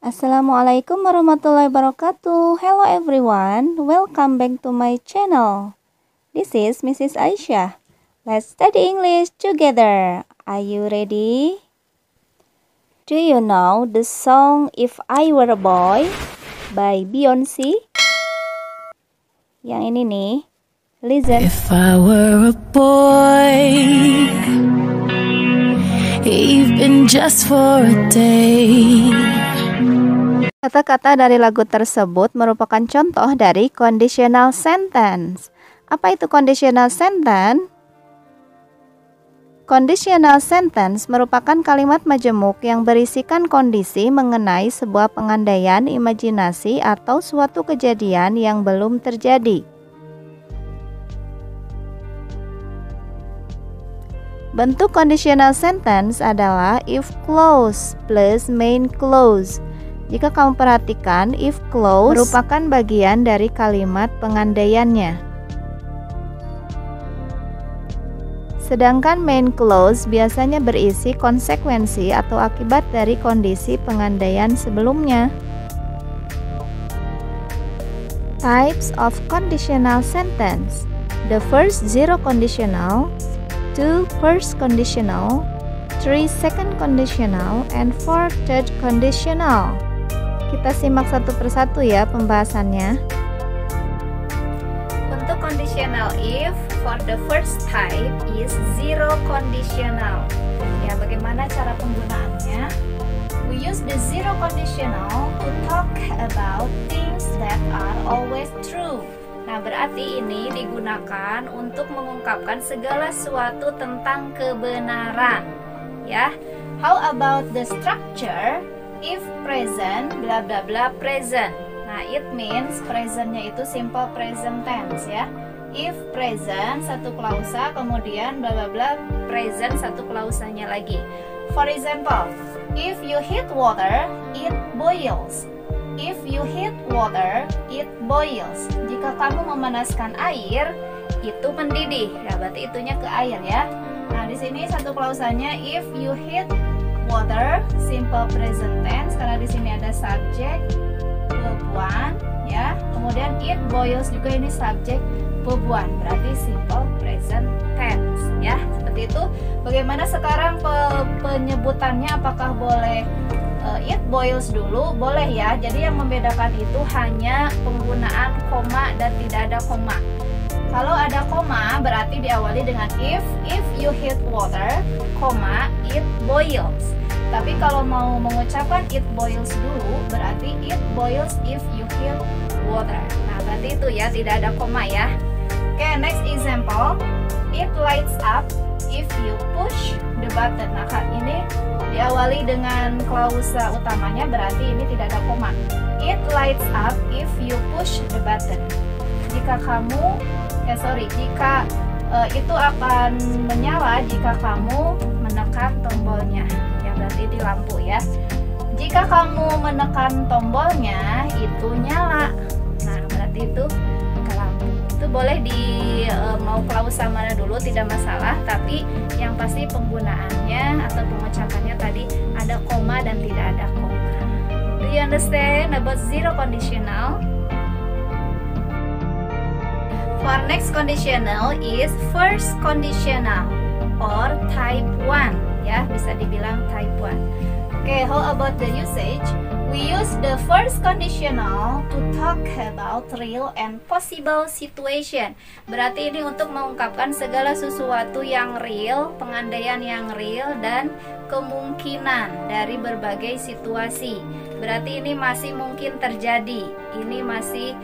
Assalamualaikum warahmatullahi wabarakatuh. Hello everyone, welcome back to my channel. This is Mrs. Aisyah. Let's study English together. Are you ready? Do you know the song If I Were a Boy by Beyonce? Yang ini nih, listen. If I were a boy, even just for a day. Kata-kata dari lagu tersebut merupakan contoh dari conditional sentence. Apa itu conditional sentence? Conditional sentence merupakan kalimat majemuk yang berisikan kondisi mengenai sebuah pengandaian imajinasi atau suatu kejadian yang belum terjadi. Bentuk conditional sentence adalah if clause plus main clause. Jika kamu perhatikan, if clause merupakan bagian dari kalimat pengandaiannya. Sedangkan main clause biasanya berisi konsekuensi atau akibat dari kondisi pengandaian sebelumnya. Types of conditional sentence. The first zero conditional, 2 first conditional, 3 second conditional, and 4 third conditional. Kita simak satu persatu ya pembahasannya. Untuk conditional if for the first type is zero conditional. Ya, bagaimana cara penggunaannya? We use the zero conditional to talk about things that are always true. Nah, berarti ini digunakan untuk mengungkapkan segala sesuatu tentang kebenaran. Ya. How about the structure? If present, bla bla bla present. Nah, it means presentnya itu simple present tense ya. If present satu klausa, kemudian bla bla bla present satu klausanya lagi. For example, if you heat water, it boils. If you heat water, it boils. Jika kamu memanaskan air, itu mendidih. Ya, berarti itunya ke air ya. Nah, di sini satu klausanya if you heat water, simple present tense karena di sini ada subjek verb one ya. Kemudian it boils juga ini subjek verb one, berarti simple present tense ya. Seperti itu. Bagaimana sekarang penyebutannya, apakah boleh it boils dulu? Boleh ya. Jadi yang membedakan itu hanya penggunaan koma dan tidak ada koma. Kalau ada koma berarti diawali dengan if you heat water, koma, it boils. Tapi kalau mau mengucapkan it boils dulu berarti it boils if you heat water. Nah, berarti itu ya, tidak ada koma ya. Oke, next example. It lights up if you push the button. Nah, ini diawali dengan klausa utamanya berarti ini tidak ada koma. It lights up if you push the button. Jika itu akan menyala jika kamu menekan tombolnya. Ya, berarti di lampu ya. Jika kamu menekan tombolnya, itu nyala. Nah, berarti itu ke lampu. Itu boleh mau klausa mana dulu tidak masalah, tapi yang pasti penggunaannya atau pengucapannya tadi ada koma dan tidak ada koma. Do you understand about zero conditional? For next conditional is first conditional or type 1 ya, bisa dibilang type 1. Okay, how about the usage? We use the first conditional to talk about real and possible situation. Berarti ini untuk mengungkapkan segala sesuatu yang real, pengandaian yang real dan kemungkinan dari berbagai situasi. Berarti ini masih mungkin terjadi. Ini masih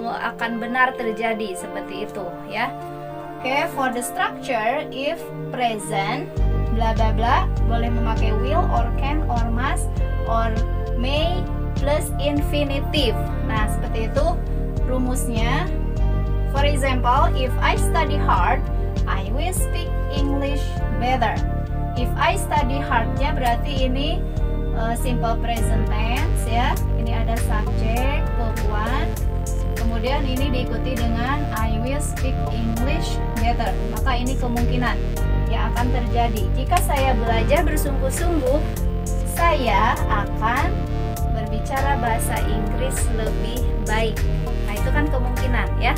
akan benar terjadi, seperti itu ya. Oke, for the structure, if present bla bla bla boleh memakai will or can or must or may plus infinitive. Nah, seperti itu rumusnya. For example, if I study hard, I will speak English better. If I study hardnya berarti ini simple present tense ya. Ini ada subjek verb one. Kemudian ini diikuti dengan I will speak English better. Maka ini kemungkinan yang akan terjadi. Jika saya belajar bersungguh-sungguh, saya akan berbicara bahasa Inggris lebih baik. Nah, itu kan kemungkinan ya.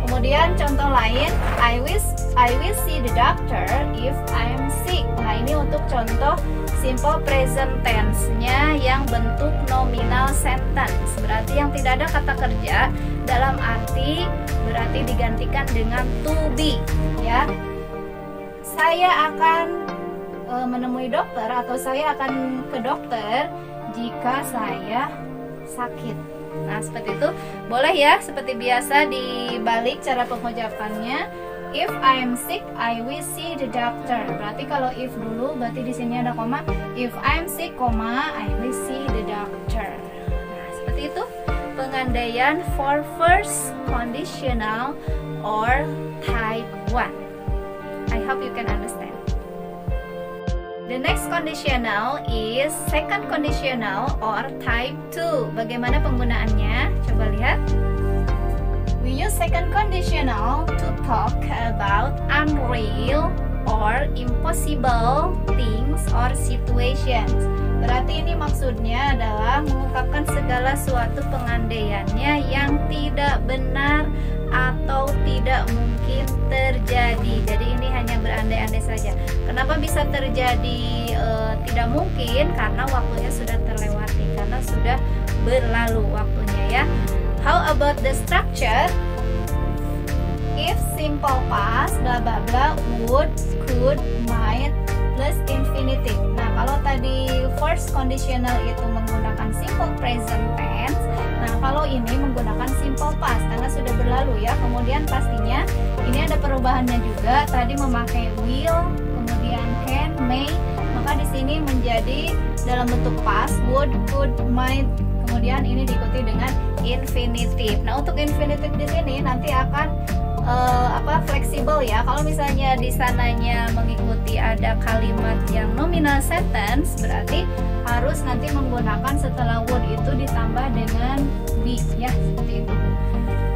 Kemudian contoh lain, I will see the doctor if I am sick. Nah, ini untuk contoh simple present tense-nya yang bentuk nominal sentence. Berarti yang tidak ada kata kerja dalam arti berarti digantikan dengan to be ya. Saya akan menemui dokter atau saya akan ke dokter jika saya sakit. Nah, seperti itu. Boleh ya, seperti biasa dibalik cara pengucapannya. If I am sick, I will see the doctor. Berarti kalau if dulu, berarti di sini ada koma. If I am sick, I will see the doctor. Nah, seperti itu pengandaian for first conditional or type 1. I hope you can understand. The next conditional is second conditional or type 2. Bagaimana penggunaannya? Coba lihat. We use second conditional to talk about unreal or impossible things or situations. Berarti ini maksudnya adalah mengungkapkan segala suatu pengandaiannya yang tidak benar atau tidak mungkin terjadi. Jadi ini hanya berandai-andai saja. Kenapa bisa terjadi tidak mungkin? Karena waktunya sudah terlewati, karena sudah berlalu waktunya ya. How about the structure? If simple past bla bla bla, would, could, might plus infinitive. Nah, kalau tadi first conditional itu menggunakan simple present tense, nah kalau ini menggunakan simple past karena sudah berlalu ya. Kemudian pastinya ini ada perubahannya juga. Tadi memakai will, kemudian can, may, maka di sini menjadi dalam bentuk past, would, could, might. Kemudian ini diikuti dengan infinitive. Nah, untuk infinitive di sini nanti akan fleksibel ya. Kalau misalnya di sananya mengikuti ada kalimat yang nominal sentence, berarti harus nanti menggunakan setelah would itu ditambah dengan be ya, seperti itu.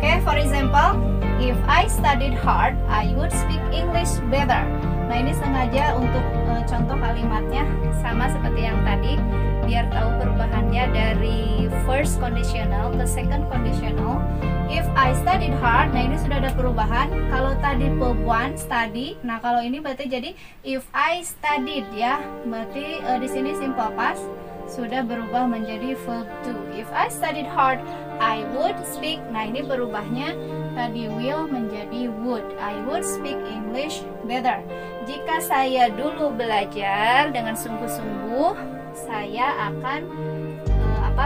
Oke, for example, if I studied hard, I would speak English better. Nah, ini sengaja untuk contoh kalimatnya sama seperti yang tadi, biar tahu perubahannya dari first conditional ke second conditional. If I studied hard, nah ini sudah ada perubahan. Kalau tadi verb 1 study, nah kalau ini berarti jadi if I studied ya, berarti di sini simple past sudah berubah menjadi verb 2. If I studied hard, I would speak. Nah ini berubahnya tadi will menjadi would. I would speak English better. Jika saya dulu belajar dengan sungguh-sungguh, saya akan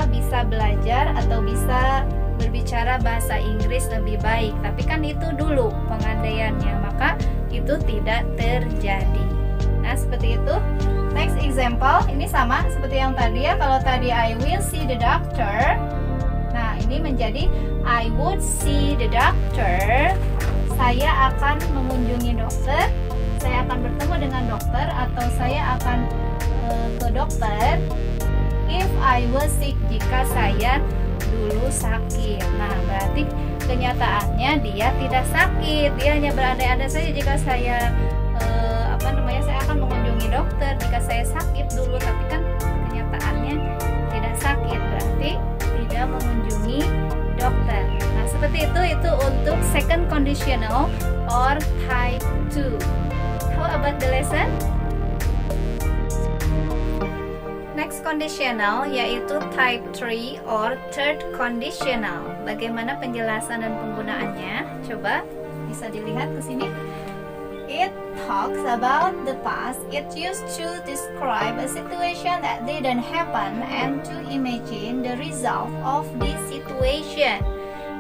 bisa belajar atau bisa berbicara bahasa Inggris lebih baik. Tapi kan itu dulu pengandaiannya, maka itu tidak terjadi. Nah, seperti itu. Next example, ini sama seperti yang tadi ya. Kalau tadi I will see the doctor, nah ini menjadi I would see the doctor. Saya akan mengunjungi dokter, saya akan bertemu dengan dokter, atau saya akan ke dokter. If I was sick, jika saya dulu sakit. Nah, berarti kenyataannya dia tidak sakit. Dia hanya berandai-andai saja jika saya saya akan mengunjungi dokter jika saya sakit dulu, tapi kan kenyataannya tidak sakit, berarti tidak mengunjungi dokter. Nah, seperti itu untuk second conditional or type 2. How about the lesson? Next conditional yaitu type 3 or third conditional. Bagaimana penjelasan dan penggunaannya? Coba bisa dilihat ke sini. It talks about the past. It used to describe a situation that didn't happen and to imagine the result of this situation.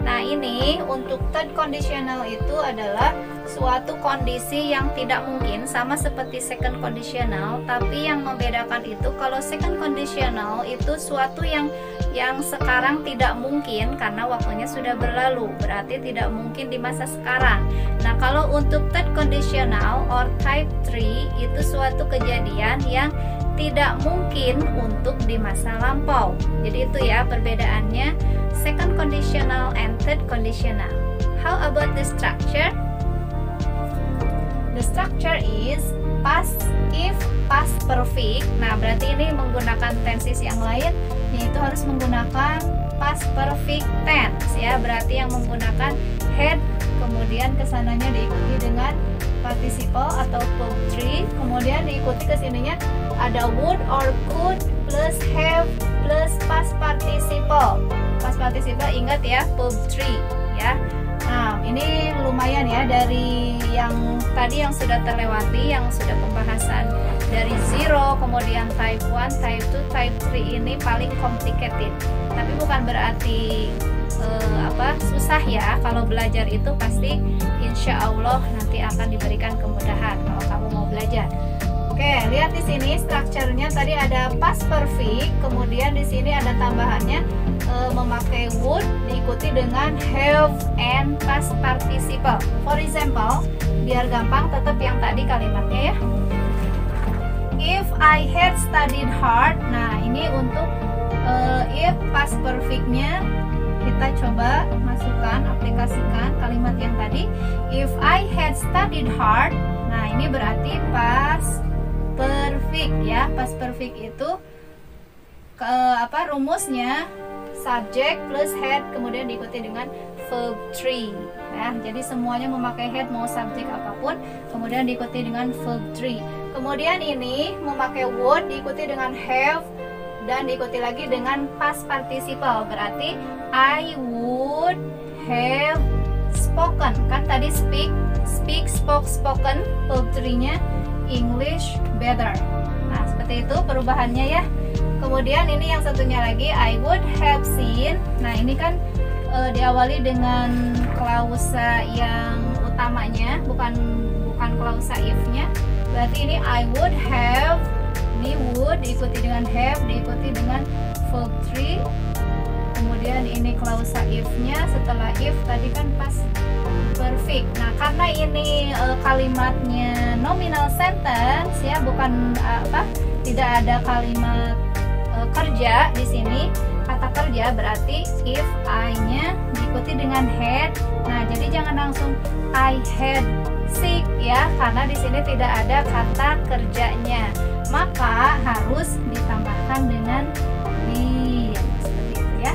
Nah, ini untuk third conditional itu adalah suatu kondisi yang tidak mungkin, sama seperti second conditional, tapi yang membedakan itu kalau second conditional itu suatu yang sekarang tidak mungkin karena waktunya sudah berlalu, berarti tidak mungkin di masa sekarang. Nah, kalau untuk third conditional or type 3 itu suatu kejadian yang tidak mungkin untuk di masa lampau. Jadi itu ya perbedaannya second conditional and third conditional. How about the structure? The structure is past if past perfect. Nah, berarti ini menggunakan tenses yang lain. yaitu harus menggunakan past perfect tense ya, berarti yang menggunakan had, kemudian kesananya diikuti dengan participle atau verb 3, kemudian diikuti kesininya ada would or could plus have plus past participle. Past participle ingat ya, verb 3 ya. Nah, ini lumayan ya dari yang tadi yang sudah terlewati, yang sudah pembahasan dari 0, kemudian type 1, type 2, type 3 ini paling complicated. Tapi bukan berarti susah ya. Kalau belajar itu pasti insya Allah nanti akan diberikan kemudahan kalau kamu mau belajar. Oke, lihat di sini strukturnya tadi ada past perfect, kemudian di sini ada tambahannya memakai would diikuti dengan have and past participle. For example, biar gampang tetap yang tadi kalimatnya ya. If I had studied hard. Nah, ini untuk if past perfect-nya kita coba masukkan, aplikasikan kalimat yang tadi. If I had studied hard. Nah, ini berarti past perfect ya. Past perfect itu rumusnya subject plus had kemudian diikuti dengan verb 3 ya. Jadi semuanya memakai had, mau subjek apapun, kemudian diikuti dengan verb 3. Kemudian ini memakai would diikuti dengan have dan diikuti lagi dengan past participle, berarti I would have spoken. Kan tadi speak, spoke, spoken, verb 3-nya English better. Nah, seperti itu perubahannya ya. Kemudian ini yang satunya lagi, I would have seen. Nah, ini kan diawali dengan klausa yang utamanya, bukan klausa if-nya. Berarti ini I would have, ini would diikuti dengan have, diikuti dengan verb 3. Kemudian ini klausa if-nya, setelah if tadi kan past perfect. Nah, karena ini kalimatnya nominal sentence ya, bukan tidak ada kalimat kerja di sini, kata kerja, berarti if I-nya diikuti dengan had. Nah, jadi jangan langsung I had sick ya, karena di sini tidak ada kata kerjanya, maka harus ditambahkan dengan been, seperti itu ya.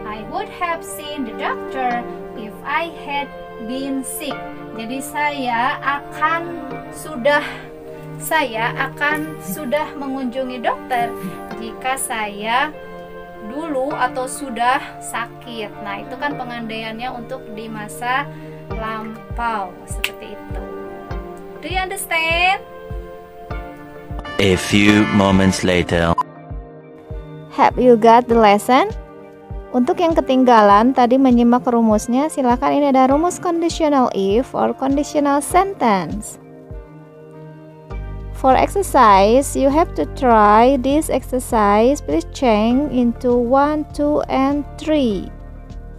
I would have seen the doctor if I had been sick. Jadi saya akan sudah mengunjungi dokter jika saya dulu atau sudah sakit. Nah, itu kan pengandaiannya untuk di masa lampau, seperti itu. Do you understand? A few moments later. Have you got the lesson? Untuk yang ketinggalan tadi menyimak rumusnya, silakan, ini ada rumus conditional if or conditional sentence. For exercise, you have to try this exercise. Please change into 1, 2, and 3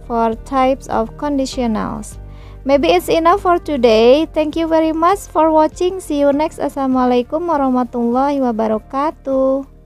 for types of conditionals. Maybe it's enough for today. Thank you very much for watching. See you next. Assalamualaikum warahmatullahi wabarakatuh.